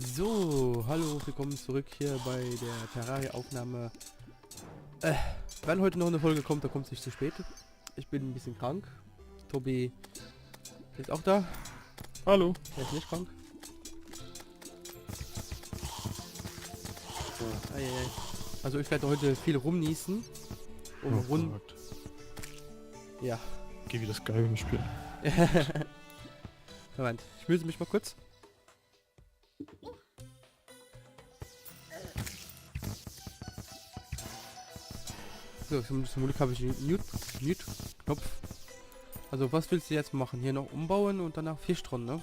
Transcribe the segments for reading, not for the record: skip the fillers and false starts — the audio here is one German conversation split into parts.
So, hallo, willkommen zurück hier bei der Terraria-Aufnahme. Wenn heute noch eine Folge kommt, dann kommt es nicht zu spät. Ich bin ein bisschen krank. Tobi ist auch da. Hallo. Er ist nicht krank. So, ei. Also ich werde heute viel rumniesen. Gott. Ja. Geh wie das geil im Spiel. Moment, ich müsse mich mal kurz. So, zum Glück habe ich den Mute-Knopf. Also was willst du jetzt machen? Hier noch umbauen und danach Fisch dran, ne?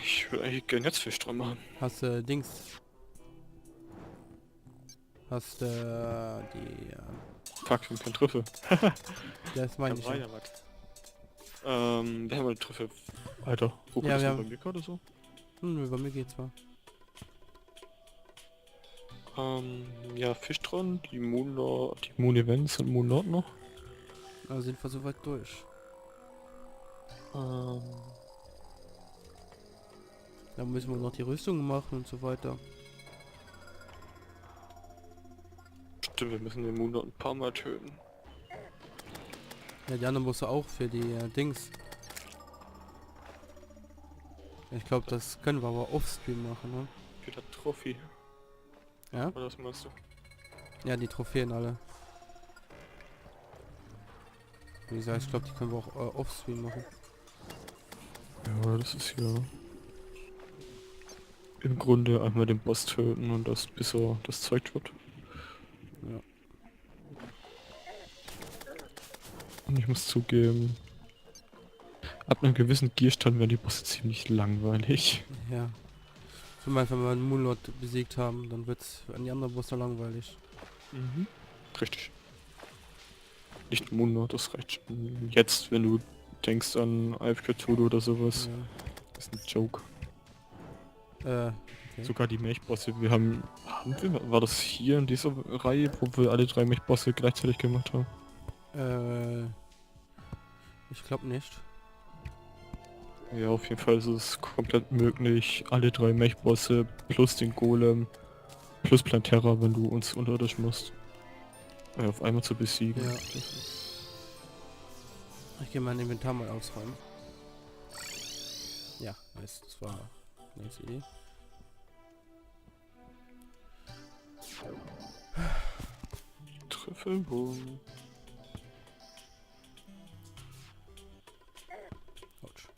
Ich würde eigentlich gerne jetzt Fisch dran machen. Hast Dings. Hast die... Fuck, wir haben keinen Trüffel. das meine ich. war Ja. ja was. Wir haben mal den Trüffel. Alter, wo Ja, das wir noch haben- bei mir gerade so? Bei mir geht's zwar. Ja, Fisch dran, die Moon Events und Moon Nord noch. Also sind wir soweit durch. Ähm, Dann müssen wir noch die Rüstung machen und so weiter. Stimmt, wir müssen den Moon Nord ein paar Mal töten. Ja, die anderen musst du auch für die Dings. Ich glaube, das können wir aber offstream machen, ne? Für das Trophy. Ja? Oder was meinst du? Ja, die Trophäen alle. Wie gesagt, ich glaube, die können wir auch offstream machen. Ja, das ist ja... Im Grunde einmal den Boss töten und das bis er das Zeug wird. Ja. Und ich muss zugeben, ab einem gewissen Gierstand werden die Bosse ziemlich langweilig. Ja. Ich meine, wenn wir einen Moonlord besiegt haben, dann wird's an die anderen Bosse langweilig. Mhm. Richtig. Nicht Moonlord, das reicht schon. Jetzt, wenn du denkst an AFK Cthulhu oder sowas, ist ein Joke. Okay. Sogar die Mech-Bosse, war das hier in dieser Reihe, wo wir alle 3 Mech-Bosse gleichzeitig gemacht haben? Ich glaube nicht. Ja, auf jeden Fall ist es komplett möglich, alle 3 Mech-Bosse plus den Golem plus Plantera, wenn du uns unterirdisch musst, auf einmal zu besiegen. Ja. Das ist Ich gehe mein Inventar mal ausräumen. Ja, nice. Das war eine nice Idee. Trüffelbogen. Autsch.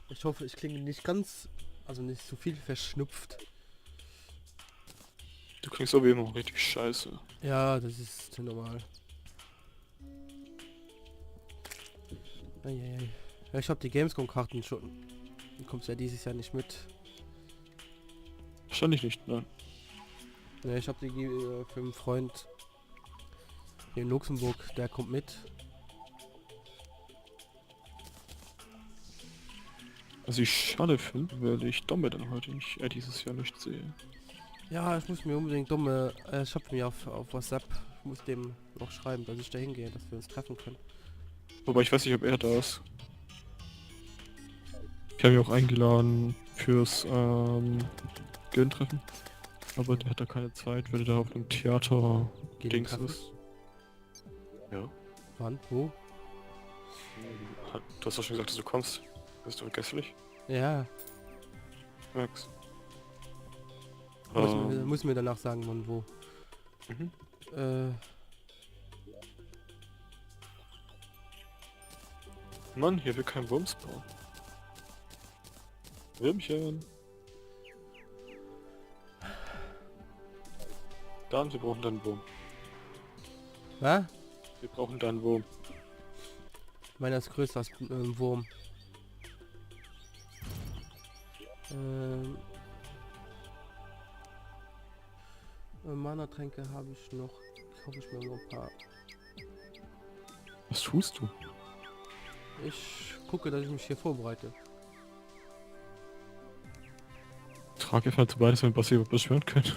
Ich hoffe, ich klinge nicht ganz, also nicht so viel verschnupft. Du klingst aber immer richtig scheiße. Ja, das ist normal. Eieiei. Ja, ich habe die Gamescom-Karten schon. Du kommst ja dieses Jahr nicht mit. Wahrscheinlich nicht, nein. Ne, ich habe die für einen Freund hier in Luxemburg, der kommt mit. Was ich schade finde, weil ich Domme dann heute nicht, dieses Jahr nicht sehe. Ja, ich muss mir unbedingt ich habe mir auf WhatsApp, ich muss dem noch schreiben, dass ich da hingehe, dass wir uns treffen können. Wobei ich weiß nicht, ob er da ist. Ich habe ihn auch eingeladen fürs Gilden-Treffen. Aber der hat da keine Zeit, weil er da auf einem Theater Dings Treffen? ist. Ja. Wann? Wo? Du hast doch schon gesagt, dass du kommst. Das ist doch vergesslich. Ja, Max. muss mir danach sagen, wann wo. Mhm. Mann, hier will kein Wurms bauen. Würmchen. Dan, wir brauchen deinen Wurm. Was? Wir brauchen deinen Wurm. Meiner ist größer als ein Wurm. Mana-Tränke habe ich noch. Kaufe ich mir noch ein paar. Was tust du? Ich gucke, dass ich mich hier vorbereite. Trag einfach zu beides, wenn wir überhaupt beschwören können.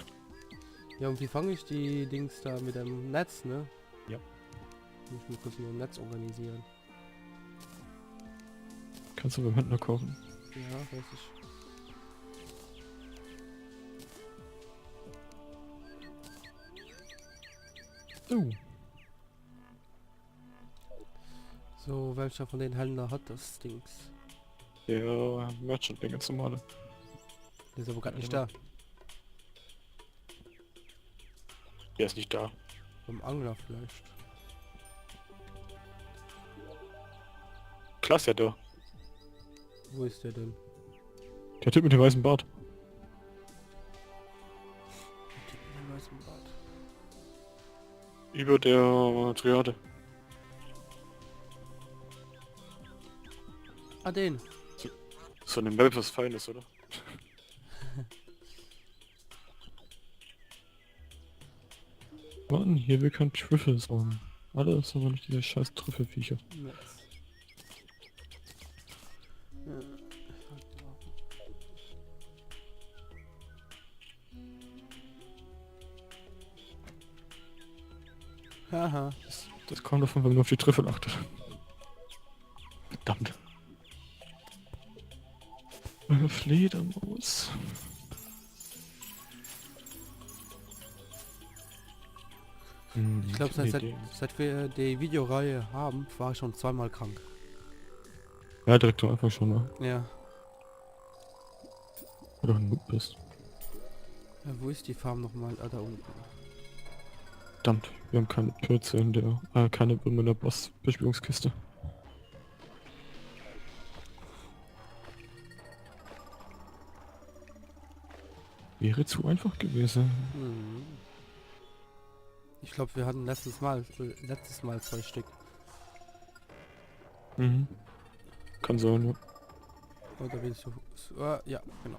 Ja, und wie fange ich die Dings da mit dem Netz, ne? Ja. Ich muss kurz nur ein Netz organisieren. Kannst du beim Händler kaufen. Ja, weiß ich. Oh. So, welcher von den Händler hat das Dings? Der Merchant, der ganz normale. Der ist aber gerade nicht da. Der ist nicht da. Beim Angler vielleicht. Klar ist ja da. Wo ist der denn? Der Typ mit dem weißen Bart. Mit dem weißen Bart. Über der Triade. Ah, den. So eine Map was Feines, oder? Mann, hier will kein Trüffel sein. Alles, aber nicht diese scheiß Trüffelviecher. Netz. Haha. Das kommt davon, wenn man auf die Trüffel achtet. Verdammt. Eine Fledermaus. Ich glaube, seit wir die Videoreihe haben, war ich schon zweimal krank. Ja, direkt am Anfang schon, ne? Ja. Weil du ein Noob bist. Wo ist die Farm nochmal? Ah, da unten. Verdammt, wir haben keine Pilze in der... keine Würmer in der Boss-Bespielungskiste. Wäre zu einfach gewesen. Mhm. Ich glaube, wir hatten letztes Mal 2 Stück. Mhm. Kann sein, ja. Oder bin ich so... ja, genau.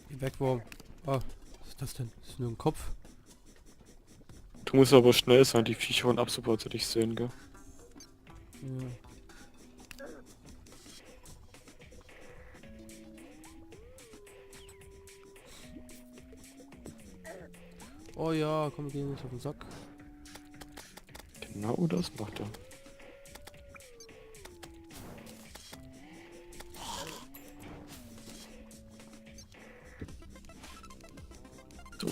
Die Wegwurm. Oh, was ist das denn? Das ist nur ein Kopf. Du musst aber schnell sein, die Viecher und ab sobald sie dich sehen, gell? Ja. Oh ja, komm, wir gehen nicht auf den Sack. Genau das macht er. So.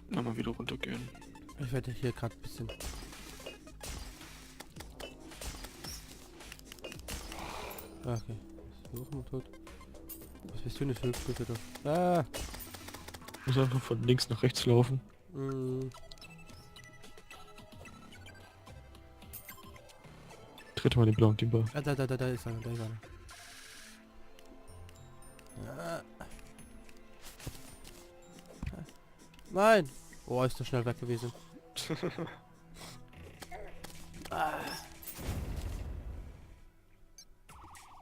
Nochmal wieder runtergehen. Ich werde hier gerade ein bisschen... Ah, okay. Ist auch mal tot. Was bist du denn für Hüpfgritte da? Ah! Muss einfach von links nach rechts laufen. Mm. Tritt mal den blauen Timber. Ah, da ist einer, da ist einer. Ah. Nein! Oh, ist das schnell weg gewesen.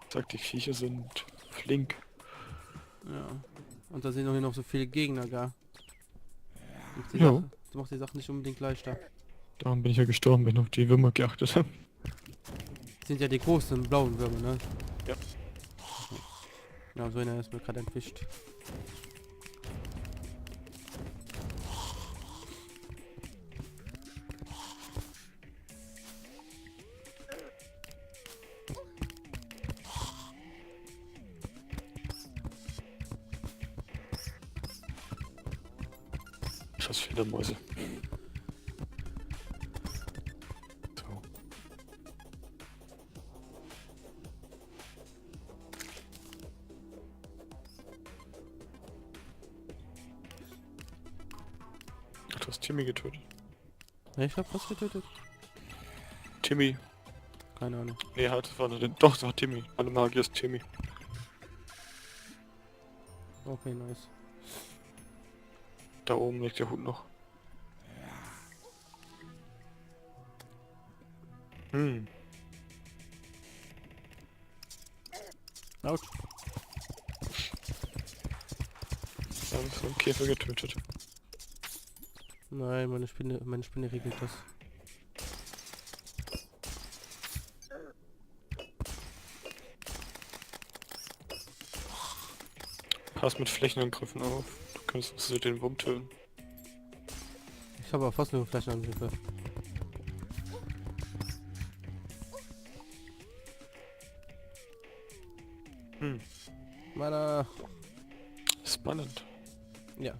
Sag, die Viecher sind flink. Ja. Und da sind hier noch so viele Gegner, gar. Ja. Du machst die Sache nicht unbedingt leichter. Darum bin ich ja gestorben, wenn ich auf die Würmer geachtet habe. Das sind ja die großen blauen Würmer, ne? Ja. Ja, so einer ist mir gerade entwischt. Scheiß Fledermäuse. So. Ach, du hast Timmy getötet. Ne, ich hab was getötet. Timmy. Keine Ahnung. Nee, halt, das war nur den... Doch, das war Timmy. Alle Magier ist Timmy. Okay, nice. Da oben liegt der Hund noch. Hm. Autsch. Da habe ich so einen Käfer getötet. Nein, meine Spinne regelt das. Pass mit Flächenangriffen auf. Du kannst den Wurm töten. Ich habe aber fast nur Flächenangriffe. Hm. Meiner... Spannend. Ja.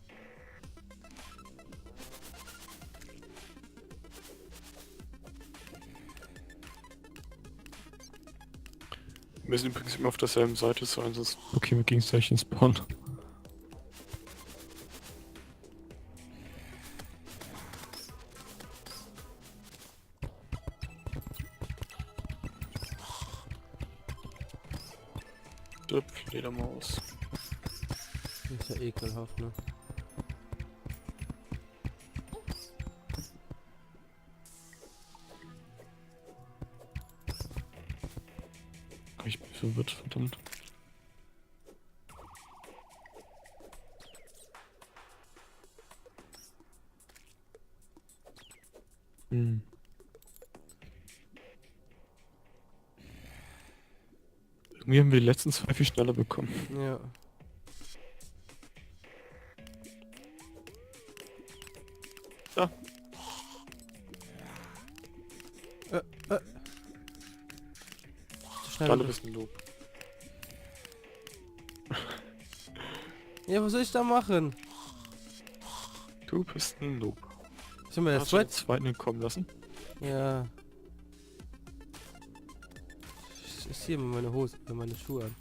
Wir müssen übrigens immer auf derselben Seite sein, sonst blockieren wir gegenseitig den Spawn. Stirb, Fledermaus. Das ist ja ekelhaft, ne? Ich bin verwirrt, verdammt. Hm. Irgendwie haben wir die letzten 2 viel schneller bekommen. Ja. Ja. Schnell. Alle bist ein Lob. Ja, was soll ich da machen? Du bist ein Lob. Sollen wir das Hast du den Sweat? zweiten kommen lassen? Ja. Ich ziehe mir meine Hose, meine Schuhe an.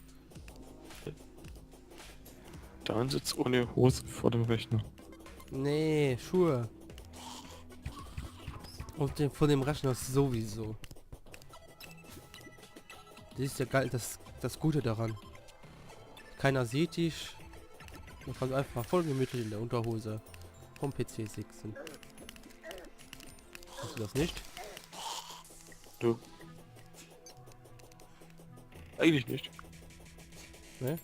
Dan sitzt ohne Hose vor dem Rechner. Nee, Schuhe. Und von dem Rechner sowieso. Das ist ja geil, das Gute daran. Keiner sieht dich. Man kann einfach voll gemütlich in der Unterhose vom PC sitzen. Hast du das nicht? Du. Eigentlich nicht. Ne?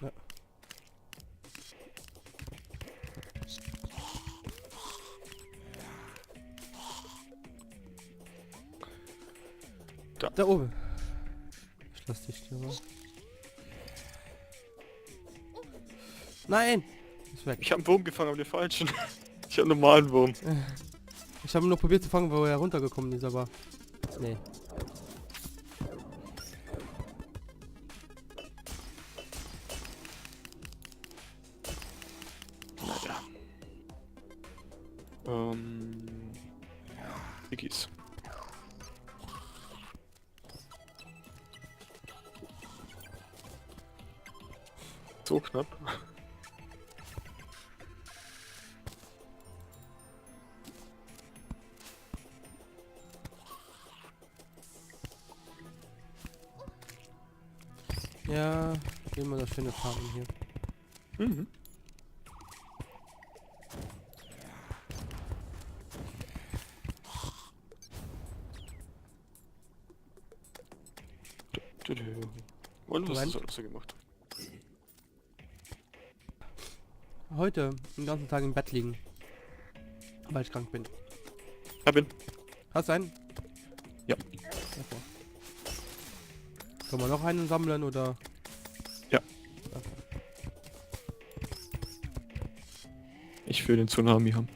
Ja. Da oben. Ich lass dich hier mal. Nein! Ist weg. Ich habe einen Wurm gefangen, aber den falschen. Ich habe einen normalen Wurm. Ich habe nur probiert zu fangen, wo er runtergekommen ist, aber... Nee. Naja. Biggies. So knapp. Ja, immer das schöne Farben hier. Mhm. Und was hast du alles so gemacht? Heute den ganzen Tag im Bett liegen. Weil ich krank bin. Hab ihn. Hast du einen? Ja. Okay. Können wir noch einen sammeln oder? Ja. Okay. Ich will den Tsunami haben.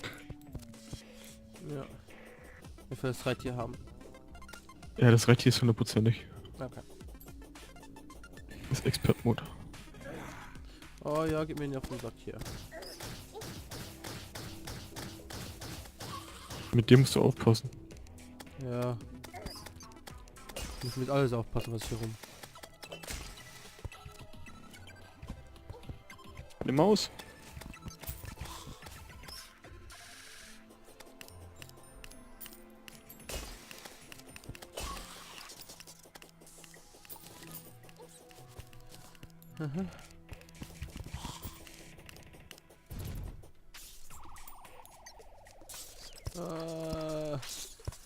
Ja. Ich will das Reittier haben. Ja, das Reittier ist 100%ig. Okay. Das ist Expert-Mode. Oh ja, gib mir den auf den Sack hier. Mit dem musst du aufpassen. Ja. Ich muss mit alles aufpassen, was hier rum. Eine Maus. Mhm.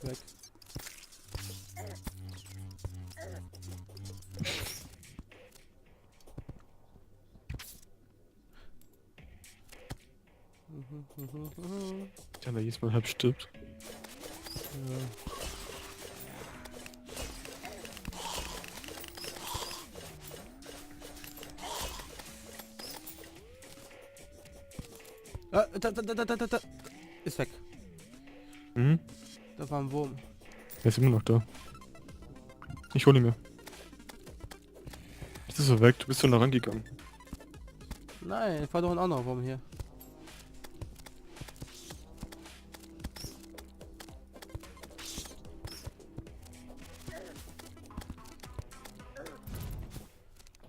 Weg. Der da jedes Mal halb stirbt. Ja. Da. Ist weg. Mhm. Da war ein Wurm. Er ist immer noch da. Ich hole ihn mir. Jetzt ist er weg, du bist doch da rangegangen. Nein, war doch ein anderer Wurm hier.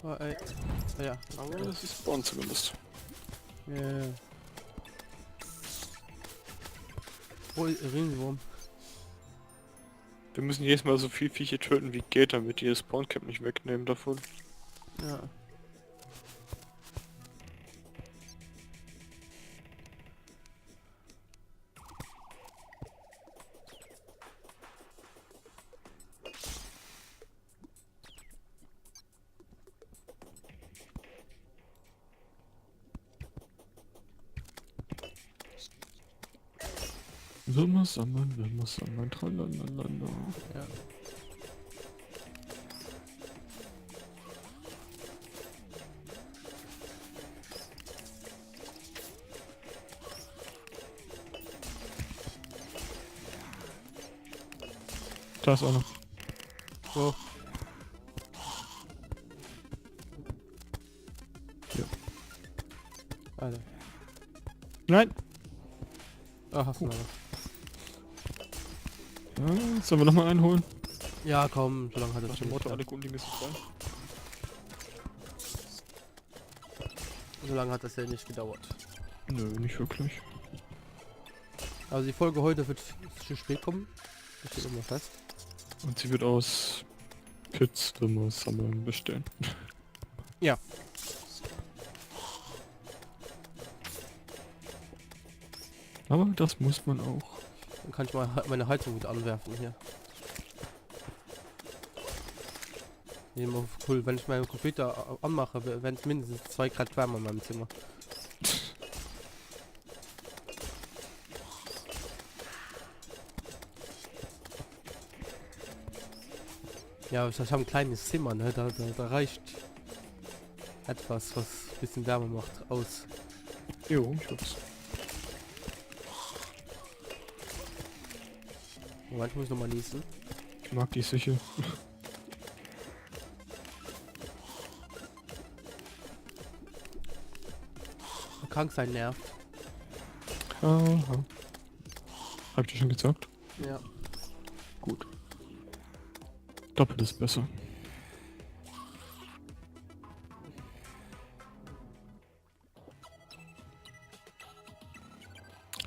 Oh, ey. Ah, ja. Aber das ist Spawn zumindest. Ja. Oh, Ringwurm. Wir müssen jedes Mal so viel Viecher töten wie geht, damit die das Spawncamp nicht wegnehmen davon. Ja. Würmer sammeln, tralalala. Ja. Da ist einer. Wo? Ja. Alter. Nein! Ah, hast du noch was? Ja, sollen wir nochmal einholen? Ja, komm, so lange hat Nach das dem schon Motto, alle nicht. guten Dinge sind frei. So lange hat das ja nicht gedauert. Nö, nicht wirklich. Also die Folge heute wird zu spät kommen. Das steht immer fest. Und sie wird aus Pits, Würmer sammeln, bestehen. Ja. Aber das muss man auch. Dann kann ich mal meine Heizung wieder anwerfen hier. Immer cool, wenn ich meinen Computer anmache, werden es mindestens 2 Grad wärmer in meinem Zimmer. Ja, ich habe ein kleines Zimmer, ne? Da reicht etwas, was ein bisschen Wärme macht, aus. Jo, ich hab's. Moment, ich muss nochmal niesen. Ich mag die sicher. Krank sein nervt. Aha. Hab ich dir schon gesagt? Ja. Gut. Doppelt ist besser.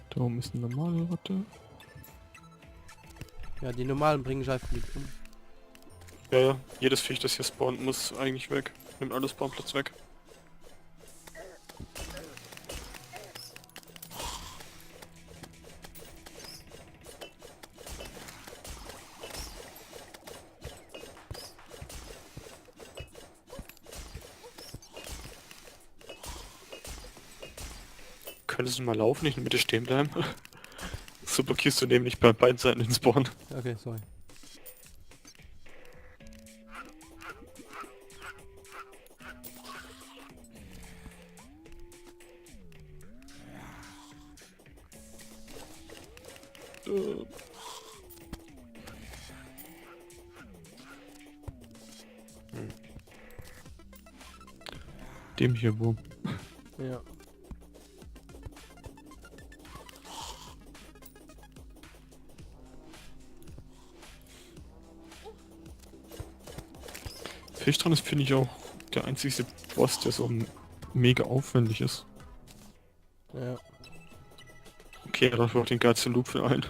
Da oben ist eine normale Ratte. Ja, die normalen bringen ich einfach mit um. Ja, ja. Jedes Viech, das hier spawnt, muss eigentlich weg. Nimmt alles Spawnplatz weg. Könntest du mal laufen, nicht in der Mitte stehen bleiben? So blockierst du nämlich bei beiden Seiten den Spawn. Okay, sorry. Dem hier wo? Ja. Fischtran ist, finde ich, auch der einzige Boss, der so mega aufwendig ist. Ja. Okay, dafür auch den geilsten Loop für einen.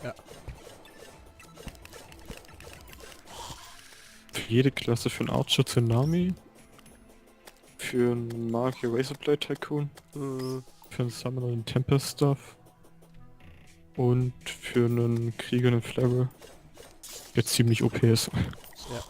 Ja. Für jede Klasse, für einen Archer Tsunami, für einen Magier Razorblade Tycoon, für einen Summoner einen Tempest Stuff und für einen Krieger einen Flagge, der ziemlich OP ist. Ja.